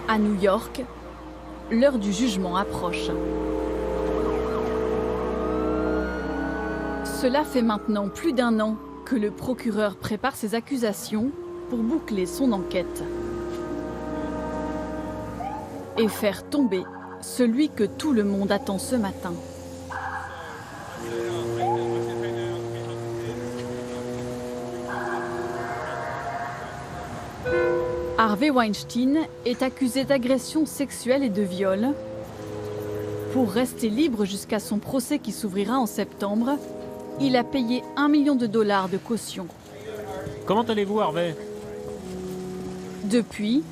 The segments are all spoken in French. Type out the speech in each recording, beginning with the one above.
À New York, l'heure du jugement approche. Cela fait maintenant plus d'1 an que le procureur prépare ses accusations pour boucler son enquête et faire tomber celui que tout le monde attend ce matin. Harvey Weinstein est accusé d'agression sexuelle et de viol. Pour rester libre jusqu'à son procès qui s'ouvrira en septembre, il a payé $1 million de caution. Comment allez-vous, Harvey? Depuis,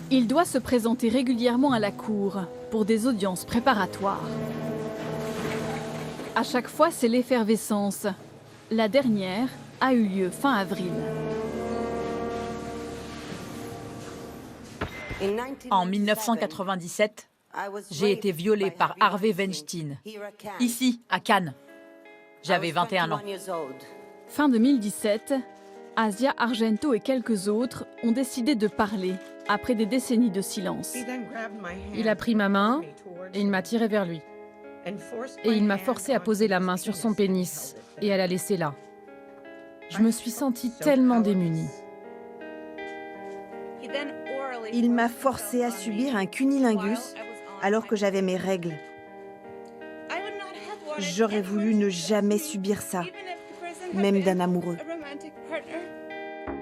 il doit se présenter régulièrement à la cour pour des audiences préparatoires. À chaque fois, c'est l'effervescence. La dernière a eu lieu fin avril. En 1997, j'ai été violée par Harvey Weinstein, ici, à Cannes. J'avais 21 ans. Fin 2017, Asia Argento et quelques autres ont décidé de parler après des décennies de silence. Il a pris ma main et il m'a tiré vers lui. Et il m'a forcé à poser la main sur son pénis et à la laisser là. Je me suis sentie tellement démunie. Il m'a forcé à subir un cunnilingus alors que j'avais mes règles. J'aurais voulu ne jamais subir ça, même d'un amoureux.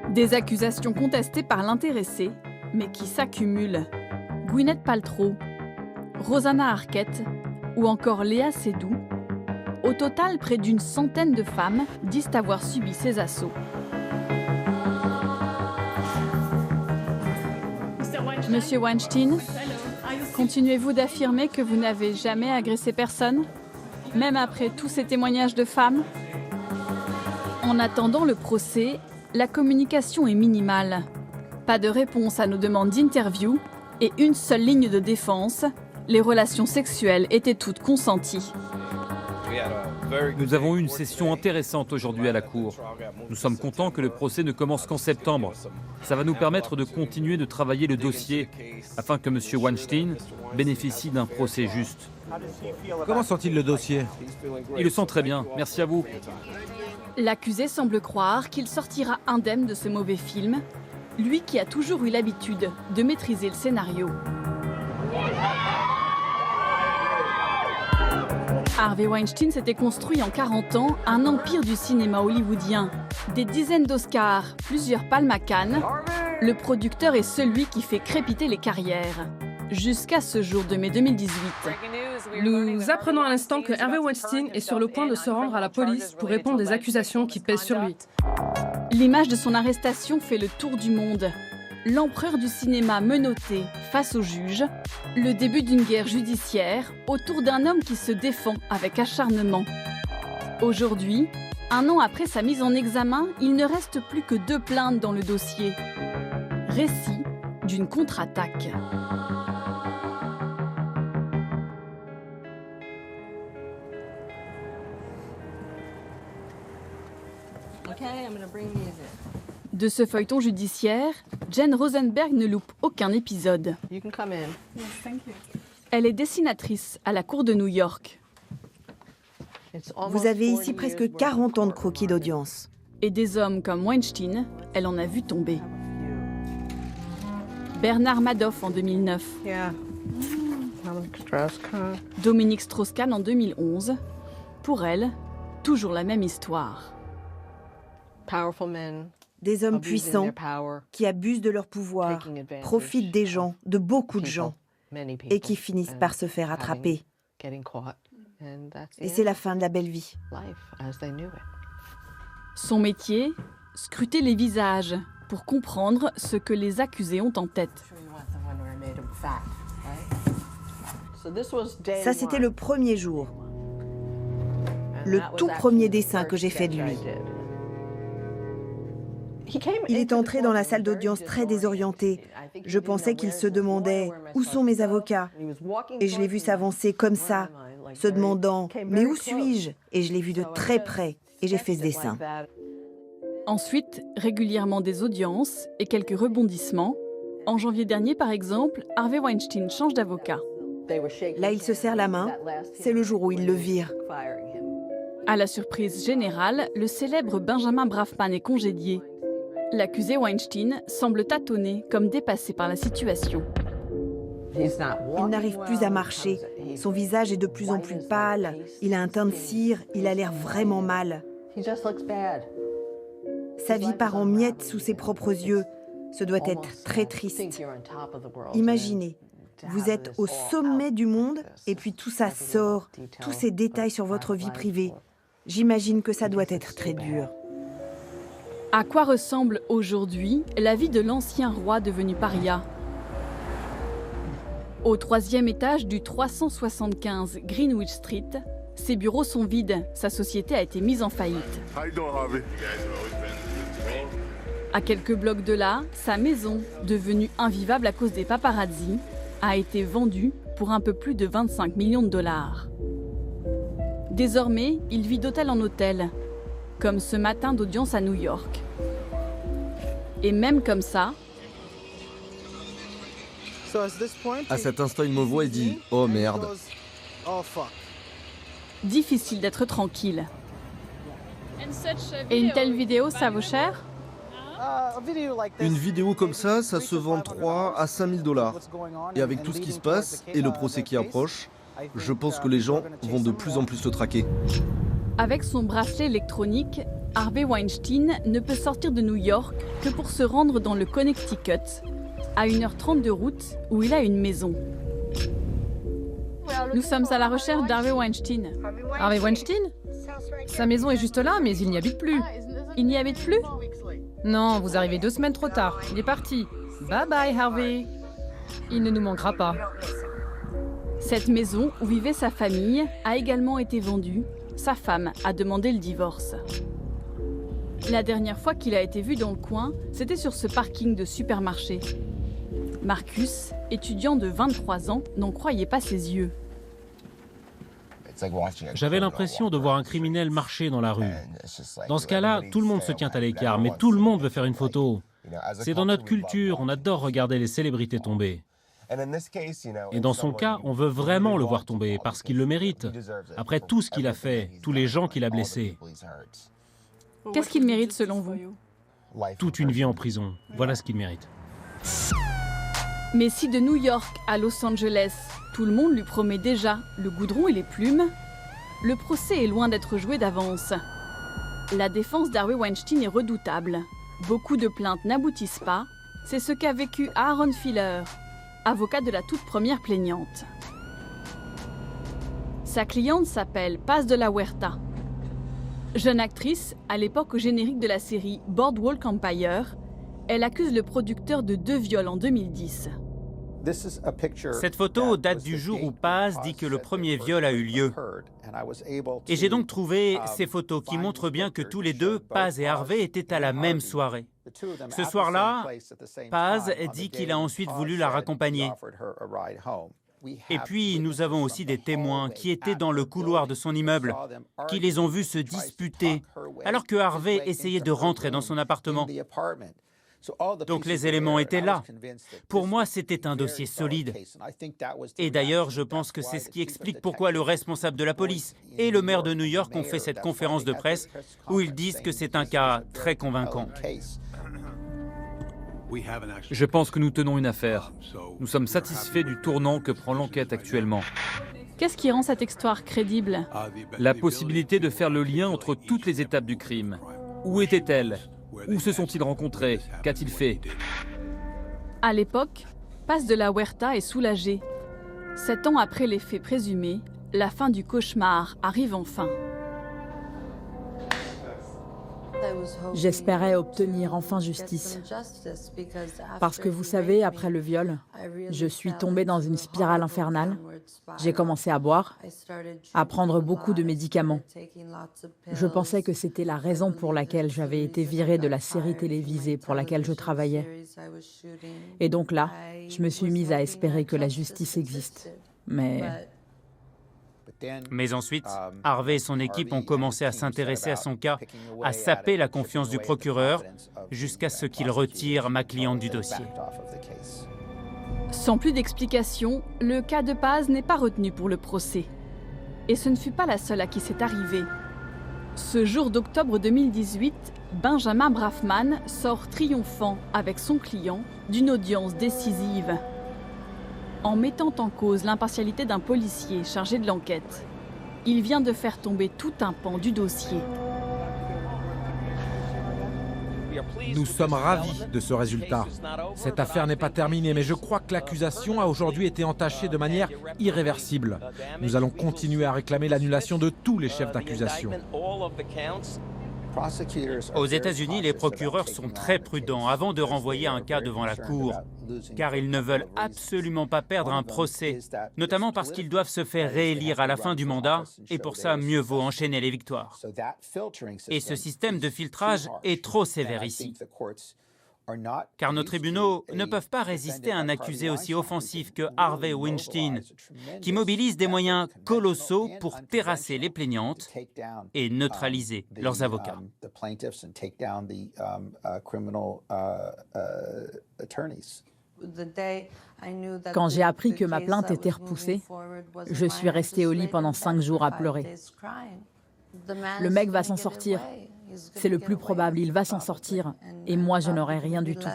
Des accusations contestées par l'intéressé, mais qui s'accumulent. Gwyneth Paltrow, Rosanna Arquette ou encore Léa Seydoux. Au total, près d'une centaine de femmes disent avoir subi ces assauts. Monsieur Weinstein, continuez-vous d'affirmer que vous n'avez jamais agressé personne, même après tous ces témoignages de femmes? En attendant le procès, la communication est minimale. Pas de réponse à nos demandes d'interview et une seule ligne de défense. Les relations sexuelles étaient toutes consenties. Nous avons eu une session intéressante aujourd'hui à la Cour. Nous sommes contents que le procès ne commence qu'en septembre. Ça va nous permettre de continuer de travailler le dossier afin que M. Weinstein bénéficie d'un procès juste. Comment sent-il le dossier? Il le sent très bien. Merci à vous. L'accusé semble croire qu'il sortira indemne de ce mauvais film, lui qui a toujours eu l'habitude de maîtriser le scénario. Harvey Weinstein s'était construit en 40 ans un empire du cinéma hollywoodien. Des dizaines d'Oscars, plusieurs palmes à Cannes. Le producteur est celui qui fait crépiter les carrières. Jusqu'à ce jour de mai 2018. Nous apprenons à l'instant que Harvey Weinstein est sur le point de se rendre à la police pour répondre des accusations qui pèsent sur lui. L'image de son arrestation fait le tour du monde. L'empereur du cinéma menotté face au juge, le début d'une guerre judiciaire autour d'un homme qui se défend avec acharnement. Aujourd'hui, 1 an après sa mise en examen, il ne reste plus que 2 plaintes dans le dossier. Récit d'une contre-attaque. De ce feuilleton judiciaire, Jen Rosenberg ne loupe aucun épisode. Elle est dessinatrice à la Cour de New York. Vous avez ici presque 40 ans de croquis d'audience. Et des hommes comme Weinstein, elle en a vu tomber. Bernard Madoff en 2009. Dominique Strauss-Kahn en 2011. Pour elle, toujours la même histoire. Des hommes puissants qui abusent de leur pouvoir, profitent des gens, de beaucoup de gens, et qui finissent par se faire attraper. Et c'est la fin de la belle vie. Son métier, scruter les visages pour comprendre ce que les accusés ont en tête. Ça, c'était le premier jour. Le tout premier dessin que j'ai fait de lui. Il est entré dans la salle d'audience très désorienté. Je pensais qu'il se demandait « Où sont mes avocats ?» Et je l'ai vu s'avancer comme ça, se demandant « Mais où suis-je ?» Et je l'ai vu de très près et j'ai fait ce dessin. Ensuite, régulièrement des audiences et quelques rebondissements. En janvier dernier, par exemple, Harvey Weinstein change d'avocat. Là, il se serre la main. C'est le jour où il le vire. À la surprise générale, le célèbre Benjamin Brafman est congédié. L'accusé Weinstein semble tâtonner, comme dépassé par la situation. Il n'arrive plus à marcher. Son visage est de plus en plus pâle. Il a un teint de cire. Il a l'air vraiment mal. Sa vie part en miettes sous ses propres yeux. Ce doit être très triste. Imaginez, vous êtes au sommet du monde et puis tout ça sort, tous ces détails sur votre vie privée. J'imagine que ça doit être très dur. À quoi ressemble aujourd'hui la vie de l'ancien roi devenu paria? Au 3e étage du 375 Greenwich Street, ses bureaux sont vides, sa société a été mise en faillite. À quelques blocs de là, sa maison, devenue invivable à cause des paparazzis, a été vendue pour un peu plus de 25 millions de dollars. Désormais, il vit d'hôtel en hôtel, comme ce matin d'audience à New York. Et même comme ça, à cet instant, il me voit et dit « Oh merde !» difficile d'être tranquille. Et une telle vidéo, ça vaut cher? Une vidéo comme ça se vend 3 à 5 000 dollars. Et avec tout ce qui se passe et le procès qui approche, je pense que les gens vont de plus en plus le traquer. Avec son bracelet électronique, Harvey Weinstein ne peut sortir de New York que pour se rendre dans le Connecticut, à 1h30 de route, où il a une maison. Nous sommes à la recherche d'Harvey Weinstein. Harvey Weinstein? Sa maison est juste là, mais il n'y habite plus. Il n'y habite plus? Non, vous arrivez 2 semaines trop tard. Il est parti. Bye bye, Harvey. Il ne nous manquera pas. Cette maison où vivait sa famille a également été vendue. Sa femme a demandé le divorce. La dernière fois qu'il a été vu dans le coin, c'était sur ce parking de supermarché. Marcus, étudiant de 23 ans, n'en croyait pas ses yeux. J'avais l'impression de voir un criminel marcher dans la rue. Dans ce cas-là, tout le monde se tient à l'écart, mais tout le monde veut faire une photo. C'est dans notre culture, on adore regarder les célébrités tomber. Et dans son cas, on veut vraiment le voir tomber, parce qu'il le mérite. Après tout ce qu'il a fait, tous les gens qu'il a blessés. Qu'est-ce qu'il mérite selon vous? Toute une vie en prison, voilà ce qu'il mérite. Mais si de New York à Los Angeles, tout le monde lui promet déjà le goudron et les plumes, le procès est loin d'être joué d'avance. La défense d'Harvey Weinstein est redoutable. Beaucoup de plaintes n'aboutissent pas. C'est ce qu'a vécu Aaron Filler, avocat de la toute première plaignante. Sa cliente s'appelle Paz de la Huerta. Jeune actrice, à l'époque au générique de la série Boardwalk Empire, elle accuse le producteur de 2 viols en 2010. Cette photo date du jour où Paz dit que le premier viol a eu lieu. Et j'ai donc trouvé ces photos qui montrent bien que tous les deux, Paz et Harvey, étaient à la même soirée. Ce soir-là, Paz dit qu'il a ensuite voulu la raccompagner. Et puis, nous avons aussi des témoins qui étaient dans le couloir de son immeuble, qui les ont vus se disputer, alors que Harvey essayait de rentrer dans son appartement. Donc les éléments étaient là. Pour moi, c'était un dossier solide. Et d'ailleurs, je pense que c'est ce qui explique pourquoi le responsable de la police et le maire de New York ont fait cette conférence de presse où ils disent que c'est un cas très convaincant. Je pense que nous tenons une affaire. Nous sommes satisfaits du tournant que prend l'enquête actuellement. Qu'est-ce qui rend cette histoire crédible? La possibilité de faire le lien entre toutes les étapes du crime. Où était-elle? Où se sont-ils rencontrés? Qu'a-t-il fait? À l'époque, Paz de la Huerta est soulagé. 7 ans après les faits présumés, la fin du cauchemar arrive enfin. J'espérais obtenir enfin justice. Parce que vous savez, après le viol, je suis tombée dans une spirale infernale. J'ai commencé à boire, à prendre beaucoup de médicaments. Je pensais que c'était la raison pour laquelle j'avais été virée de la série télévisée pour laquelle je travaillais. Et donc là, je me suis mise à espérer que la justice existe. Mais Mais ensuite, Harvey et son équipe ont commencé à s'intéresser à son cas, à saper la confiance du procureur, jusqu'à ce qu'il retire ma cliente du dossier. Sans plus d'explications, le cas de Paz n'est pas retenu pour le procès. Et ce ne fut pas la seule à qui c'est arrivé. Ce jour d'octobre 2018, Benjamin Brafman sort triomphant avec son client d'une audience décisive. En mettant en cause l'impartialité d'un policier chargé de l'enquête, il vient de faire tomber tout un pan du dossier. Nous sommes ravis de ce résultat. Cette affaire n'est pas terminée, mais je crois que l'accusation a aujourd'hui été entachée de manière irréversible. Nous allons continuer à réclamer l'annulation de tous les chefs d'accusation. Aux États-Unis, les procureurs sont très prudents avant de renvoyer un cas devant la Cour, car ils ne veulent absolument pas perdre un procès, notamment parce qu'ils doivent se faire réélire à la fin du mandat, et pour ça, mieux vaut enchaîner les victoires. Et ce système de filtrage est trop sévère ici, car nos tribunaux ne peuvent pas résister à un accusé aussi offensif que Harvey Weinstein, qui mobilise des moyens colossaux pour terrasser les plaignantes et neutraliser leurs avocats. Quand j'ai appris que ma plainte était repoussée, je suis restée au lit pendant 5 jours à pleurer. Le mec va s'en sortir. C'est le plus probable, il va s'en sortir. Et moi, je n'aurai rien du tout.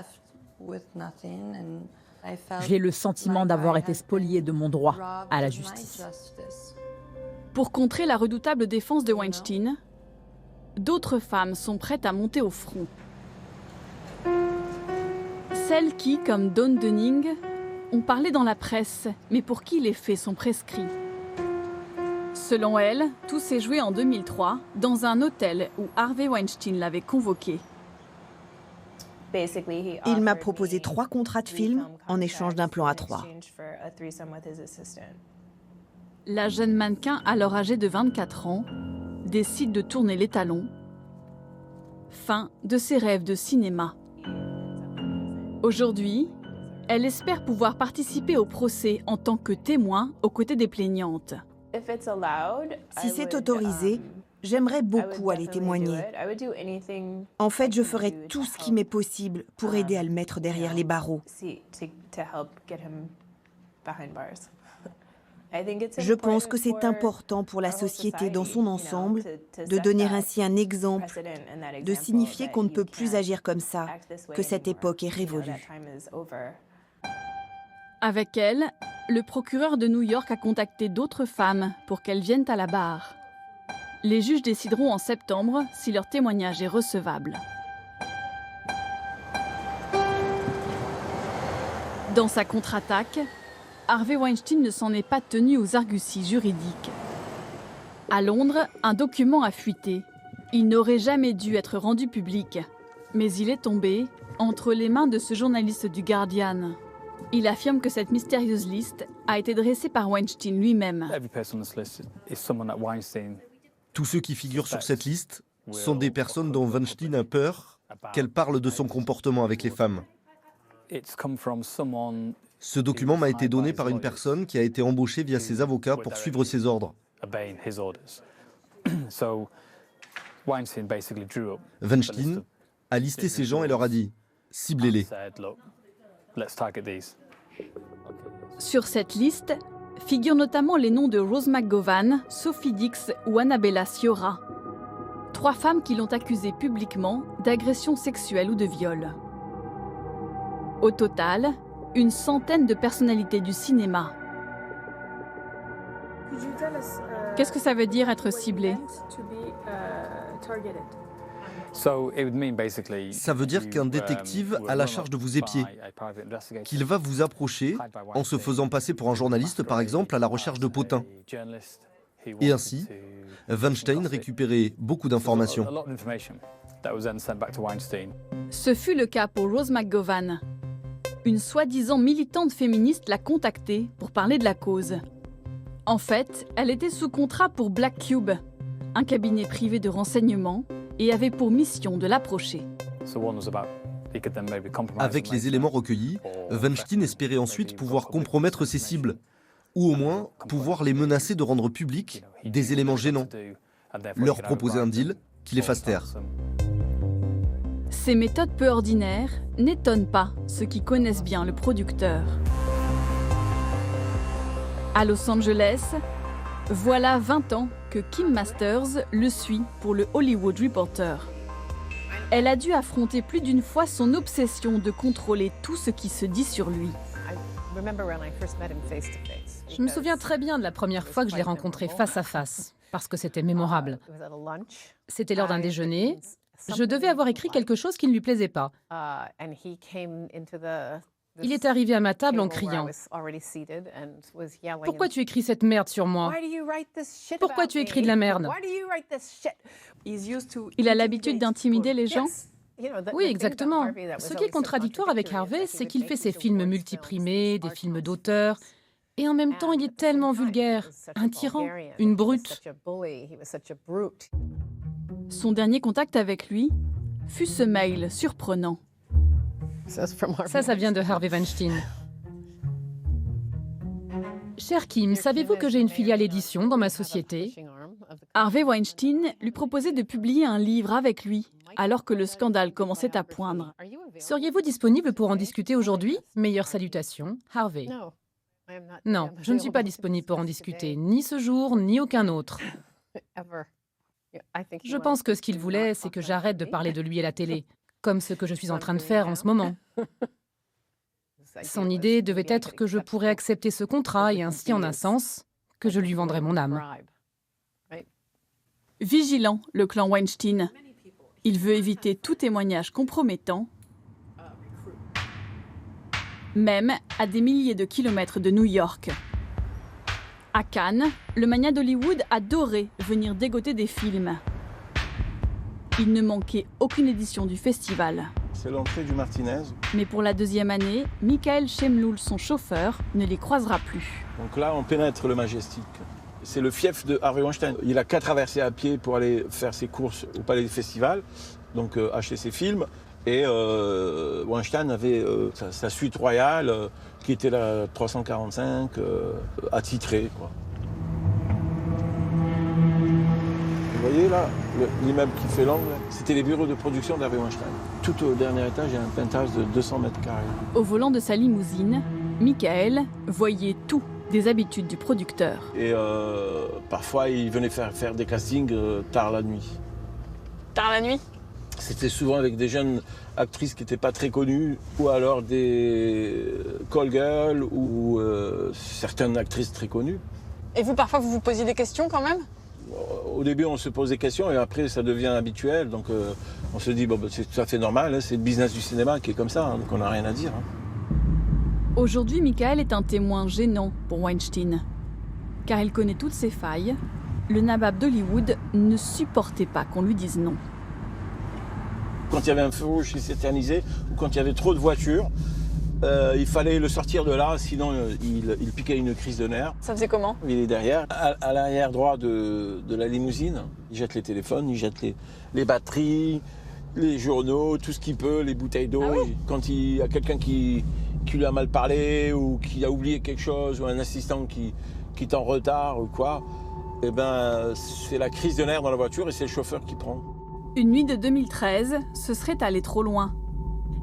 J'ai le sentiment d'avoir été spoliée de mon droit à la justice. Pour contrer la redoutable défense de Weinstein, d'autres femmes sont prêtes à monter au front. Celles qui, comme Dawn Dunning, ont parlé dans la presse, mais pour qui les faits sont prescrits. Selon elle, tout s'est joué en 2003 dans un hôtel où Harvey Weinstein l'avait convoqué. Il m'a proposé 3 contrats de film en échange d'un plan à 3. La jeune mannequin, alors âgée de 24 ans, décide de tourner les talons. Fin de ses rêves de cinéma. Aujourd'hui, elle espère pouvoir participer au procès en tant que témoin aux côtés des plaignantes. Si c'est autorisé, j'aimerais beaucoup aller témoigner. En fait, je ferai tout ce qui m'est possible pour aider à le mettre derrière les barreaux. Je pense que c'est important pour la société dans son ensemble de donner ainsi un exemple, de signifier qu'on ne peut plus agir comme ça, que cette époque est révolue. Avec elle, le procureur de New York a contacté d'autres femmes pour qu'elles viennent à la barre. Les juges décideront en septembre si leur témoignage est recevable. Dans sa contre-attaque, Harvey Weinstein ne s'en est pas tenu aux arguties juridiques. À Londres, un document a fuité. Il n'aurait jamais dû être rendu public, mais il est tombé entre les mains de ce journaliste du Guardian. Il affirme que cette mystérieuse liste a été dressée par Weinstein lui-même. Tous ceux qui figurent sur cette liste sont des personnes dont Weinstein a peur qu'elles parlent de son comportement avec les femmes. Ce document m'a été donné par une personne qui a été embauchée via ses avocats pour suivre ses ordres. Weinstein a listé ces gens et leur a dit « ciblez-les ». Sur cette liste figurent notamment les noms de Rose McGowan, Sophie Dix ou Annabella Sciorra. 3 femmes qui l'ont accusée publiquement d'agression sexuelle ou de viol. Au total, une centaine de personnalités du cinéma. Qu'est-ce que ça veut dire être ciblé ? Ça veut dire qu'un détective a la charge de vous épier, qu'il va vous approcher en se faisant passer pour un journaliste, par exemple, à la recherche de potins. Et ainsi, Weinstein récupérait beaucoup d'informations. Ce fut le cas pour Rose McGowan. Une soi-disant militante féministe l'a contactée pour parler de la cause. En fait, elle était sous contrat pour Black Cube, un cabinet privé de renseignement, et avait pour mission de l'approcher. Avec les éléments recueillis, Weinstein espérait ensuite pouvoir compromettre ses cibles, ou au moins pouvoir les menacer de rendre publics des éléments gênants, leur proposer un deal qui les fasse taire. Ces méthodes peu ordinaires n'étonnent pas ceux qui connaissent bien le producteur. À Los Angeles, voilà 20 ans que Kim Masters le suit pour le Hollywood Reporter. Elle a dû affronter plus d'une fois son obsession de contrôler tout ce qui se dit sur lui. Je me souviens très bien de la première fois que je l'ai rencontré face à face, parce que c'était mémorable. C'était lors d'un déjeuner. Je devais avoir écrit quelque chose qui ne lui plaisait pas. Il est arrivé à ma table en criant « Pourquoi tu écris cette merde sur moi ? Pourquoi tu écris de la merde ?» Il a l'habitude d'intimider les gens? Oui, exactement. Ce qui est contradictoire avec Harvey, c'est qu'il fait ses films multiprimés, des films d'auteur, et en même temps, il est tellement vulgaire, un tyran, une brute. Son dernier contact avec lui fut ce mail surprenant. Ça vient de Harvey Weinstein. Cher Kim, savez-vous que j'ai une filiale édition dans ma société ? Harvey Weinstein lui proposait de publier un livre avec lui, alors que le scandale commençait à poindre. Seriez-vous disponible pour en discuter aujourd'hui ? Meilleures salutations, Harvey. Non, je ne suis pas disponible pour en discuter, ni ce jour, ni aucun autre. Je pense que ce qu'il voulait, c'est que j'arrête de parler de lui à la télé, comme ce que je suis en train de faire en ce moment. Son idée devait être que je pourrais accepter ce contrat et ainsi, en un sens, que je lui vendrais mon âme. Vigilant, le clan Weinstein. Il veut éviter tout témoignage compromettant, même à des milliers de kilomètres de New York. À Cannes, le magnat d'Hollywood adorait venir dégoter des films. Il ne manquait aucune édition du festival. C'est l'entrée du Martinez. Mais pour la deuxième année, Michael Chemloul, son chauffeur, ne les croisera plus. Donc là, on pénètre le Majestic. C'est le fief de Harvey Weinstein. Il a qu'à traverser à pied pour aller faire ses courses au Palais du Festival, donc acheter ses films. Et Weinstein avait sa suite royale, qui était la 345, attitrée, quoi. Vous voyez là, l'immeuble qui fait l'angle, c'était les bureaux de production d'Harvey Weinstein. Tout au dernier étage, il y a un penthouse de 200 mètres carrés. Au volant de sa limousine, Michael voyait tout des habitudes du producteur. Et parfois, il venait faire des castings tard la nuit. Tard la nuit ? C'était souvent avec des jeunes actrices qui n'étaient pas très connues, ou alors des call girls, ou certaines actrices très connues. Et vous, parfois, vous vous posiez des questions quand même ? Au début, on se pose des questions et après, ça devient habituel. Donc, on se dit, bon, c'est tout à fait normal, hein, c'est le business du cinéma qui est comme ça, hein, donc on n'a rien à dire. Hein. Aujourd'hui, Michael est un témoin gênant pour Weinstein. Car il connaît toutes ses failles, le nabab d'Hollywood ne supportait pas qu'on lui dise non. Quand il y avait un feu rouge qui s'éternisait, ou quand il y avait trop de voitures, il fallait le sortir de là, sinon il piquait une crise de nerfs. Ça faisait comment ? Il est derrière, à l'arrière droit de la limousine. Il jette les téléphones, il jette les batteries, les journaux, tout ce qu'il peut, les bouteilles d'eau. Ah oui ? Quand il y a quelqu'un qui lui a mal parlé ou qui a oublié quelque chose, ou un assistant qui est en retard ou quoi, eh ben, c'est la crise de nerfs dans la voiture et c'est le chauffeur qui prend. Une nuit de 2013, ce serait allé trop loin.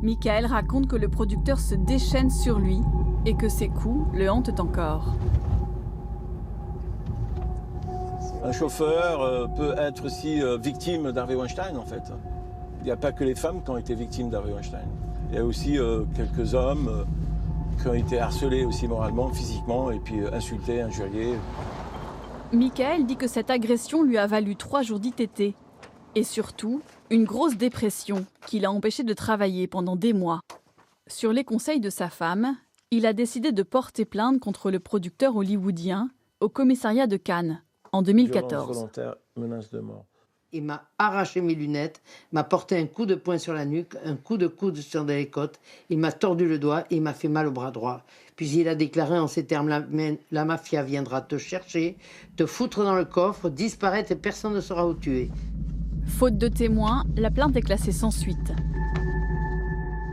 Michael raconte que le producteur se déchaîne sur lui et que ses coups le hantent encore. Un chauffeur peut être aussi victime d'Harvey Weinstein, en fait. Il n'y a pas que les femmes qui ont été victimes d'Harvey Weinstein. Il y a aussi quelques hommes qui ont été harcelés aussi moralement, physiquement, et puis insultés, injuriés. Michael dit que cette agression lui a valu 3 jours d'ITT. Et surtout, une grosse dépression qui l'a empêché de travailler pendant des mois. Sur les conseils de sa femme, il a décidé de porter plainte contre le producteur hollywoodien au commissariat de Cannes en 2014. Violence volontaire, menace de mort. Il m'a arraché mes lunettes, m'a porté un coup de poing sur la nuque, un coup de coude sur les côtes, il m'a tordu le doigt et il m'a fait mal au bras droit. Puis il a déclaré en ces termes, la mafia viendra te chercher, te foutre dans le coffre, disparaître et personne ne saura où tu es. Faute de témoins, la plainte est classée sans suite.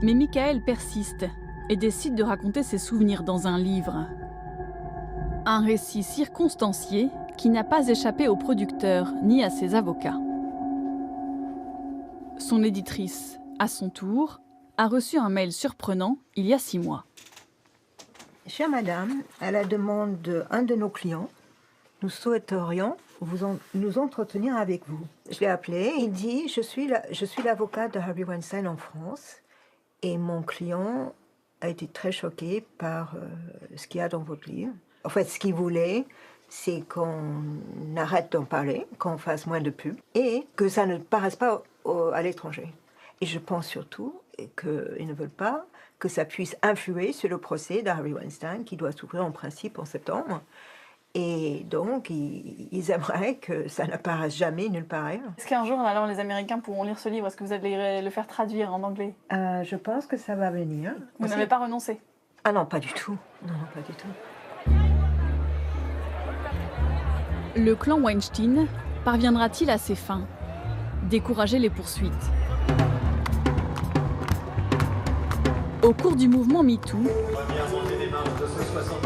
Mais Michael persiste et décide de raconter ses souvenirs dans un livre. Un récit circonstancié qui n'a pas échappé au producteur ni à ses avocats. Son éditrice, à son tour, a reçu un mail surprenant il y a 6 mois. Chère madame, à la demande d'un de nos clients, nous souhaiterions nous entretenir avec vous. Je l'ai appelé, il dit je suis l'avocat de Harvey Weinstein en France et mon client a été très choqué par ce qu'il y a dans votre livre. En fait, ce qu'il voulait, c'est qu'on arrête d'en parler, qu'on fasse moins de pubs et que ça ne paraisse pas à l'étranger. Et je pense surtout qu'ils ne veulent pas que ça puisse influer sur le procès d'Harvey Weinstein qui doit s'ouvrir en principe en septembre. Et donc, ils aimeraient que ça n'apparaisse jamais nulle part ailleurs. Est-ce qu'un jour, alors, les Américains pourront lire ce livre? Est-ce que vous allez le faire traduire en anglais? Je pense que ça va venir. Vous n'avez pas renoncé? Ah non, pas du tout. Non, pas du tout. Le clan Weinstein parviendra-t-il à ses fins? Décourager les poursuites. Au cours du mouvement MeToo,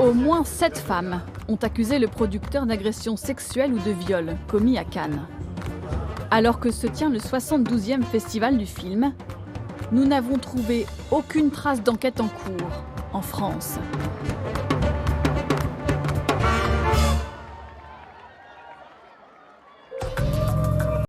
au moins 7 femmes ont accusé le producteur d'agression sexuelle ou de viol commis à Cannes. Alors que se tient le 72e festival du film, nous n'avons trouvé aucune trace d'enquête en cours en France.